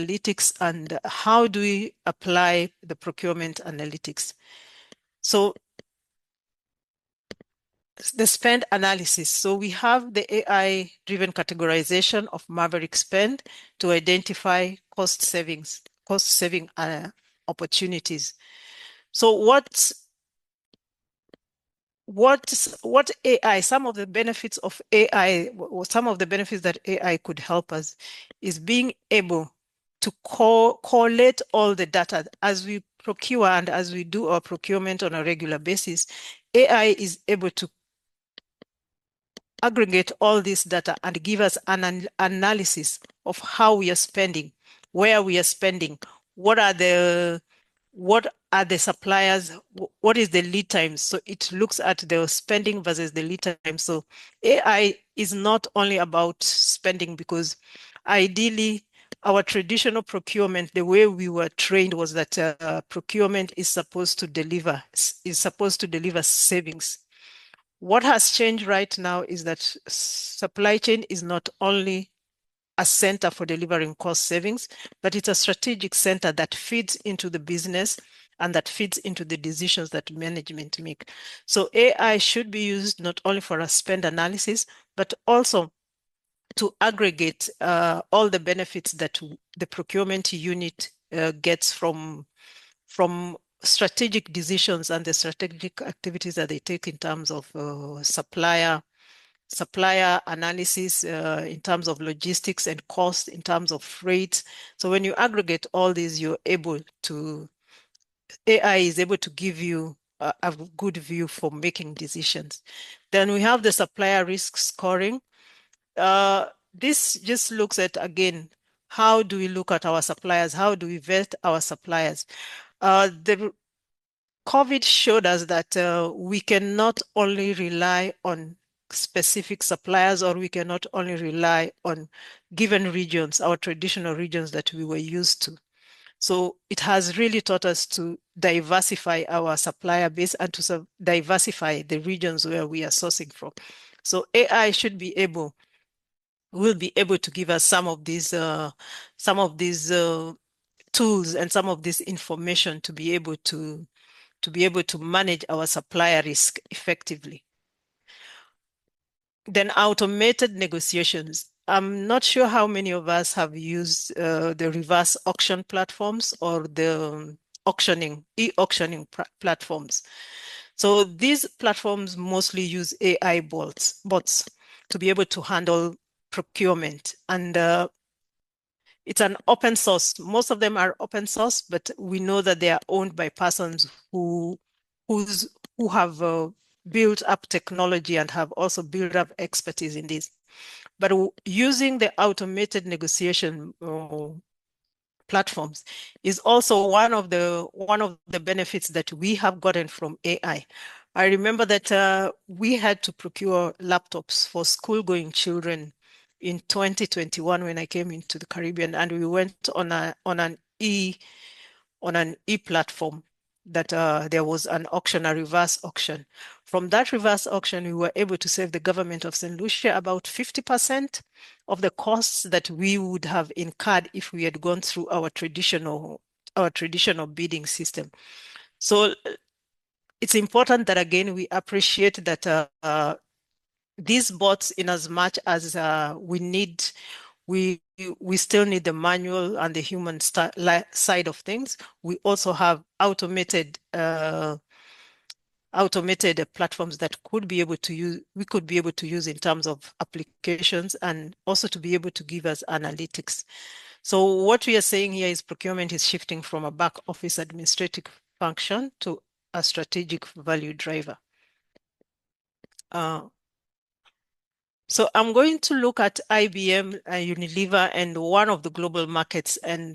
analytics and how do we apply the procurement analytics. So the spend analysis. So we have the AI-driven categorization of maverick spend to identify cost-saving opportunities. So what AI, some of the benefits of AI, or some of the benefits that AI could help us is being able to collate all the data as we procure and as we do our procurement on a regular basis. AI is able to aggregate all this data and give us an analysis of how we are spending, where we are spending, what are the suppliers, what is the lead time. So it looks at the spending versus the lead time. So AI is not only about spending, because ideally our traditional procurement, the way we were trained was that procurement is supposed to deliver savings. What has changed right now is that supply chain is not only a center for delivering cost savings, but it's a strategic center that feeds into the business and that feeds into the decisions that management make. So AI should be used not only for a spend analysis, but also to aggregate all the benefits that the procurement unit gets from strategic decisions and the strategic activities that they take in terms of supplier analysis, in terms of logistics and cost, in terms of freight. So when you aggregate all these, AI is able to give you a good view for making decisions. Then we have the supplier risk scoring. This just looks at, again, how do we look at our suppliers? How do we vet our suppliers? The COVID showed us that we cannot only rely on specific suppliers, or we cannot only rely on given regions, our traditional regions that we were used to. So it has really taught us to diversify our supplier base and to diversify the regions where we are sourcing from. So AI will be able to give us some of these tools and some of this information to be able to manage our supplier risk effectively. Then automated negotiations. I'm not sure how many of us have used the reverse auction platforms or the e-auctioning platforms. So these platforms mostly use AI bots to be able to handle procurement. And it's an open source. Most of them are open source, but we know that they are owned by persons who have built up technology and have also built up expertise in this. But using the automated negotiation platforms is also one of the benefits that we have gotten from AI. I remember that we had to procure laptops for school-going children in 2021 when I came into the Caribbean, and we went on an e-platform that there was an auction, a reverse auction. From that reverse auction, we were able to save the government of St. Lucia about 50% of the costs that we would have incurred if we had gone through our traditional bidding system. So it's important that, again, we appreciate that these bots, in as much as we still need the manual and the human side of things. We also have automated platforms that we could be able to use in terms of applications, and also to be able to give us analytics. So what we are saying here is procurement is shifting from a back office administrative function to a strategic value driver. So I'm going to look at IBM and Unilever and one of the global markets, and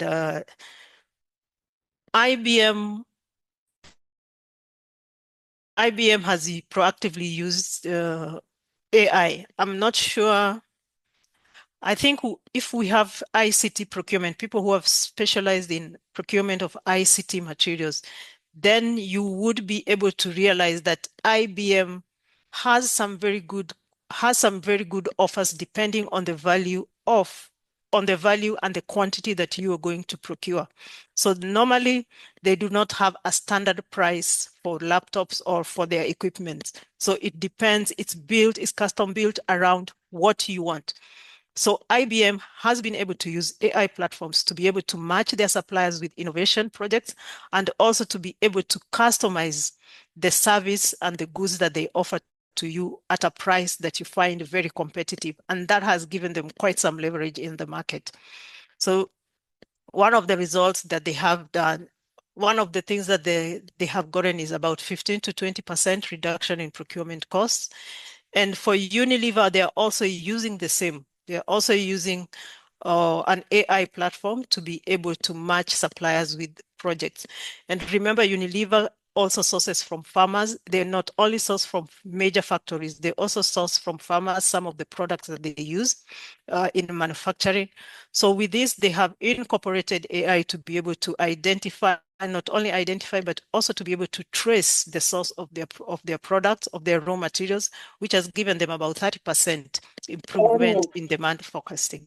IBM has proactively used AI. I'm not sure. I think if we have ICT procurement, people who have specialized in procurement of ICT materials, then you would be able to realize that IBM has some very good offers depending on the value of on the value and the quantity that you are going to procure. So normally they do not have a standard price for laptops or for their equipment. So it depends, it's custom built around what you want. So IBM has been able to use AI platforms to be able to match their suppliers with innovation projects and also to be able to customize the service and the goods that they offer to you at a price that you find very competitive. And that has given them quite some leverage in the market. So one of the results that they have done, one of the things that they have gotten is about 15 to 20% reduction in procurement costs. And for Unilever, they're also using the same. They're also using an AI platform to be able to match suppliers with projects. And remember, Unilever also sources from farmers. They not only source from major factories, they also source from farmers some of the products that they use in manufacturing. So with this, they have incorporated AI to be able to identify, and not only identify, but also to be able to trace the source of their products, of their raw materials, which has given them about 30% improvement in demand forecasting.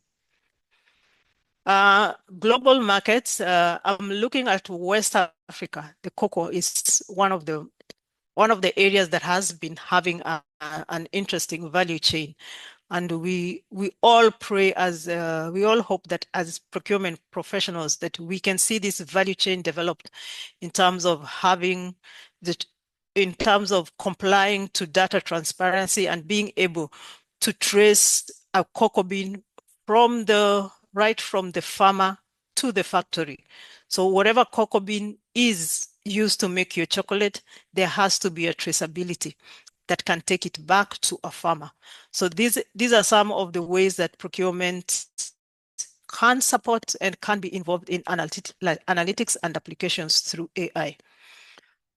Global markets, I'm looking at West Africa. The cocoa is one of the areas that has been having an interesting value chain. And we all pray we all hope that as procurement professionals that we can see this value chain developed in terms of in terms of complying to data transparency and being able to trace a cocoa bean right from the farmer to the factory. So whatever cocoa bean is used to make your chocolate, there has to be a traceability that can take it back to a farmer. So these are some of the ways that procurement can support and can be involved in analytics and applications through AI.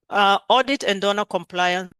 Audit and donor compliance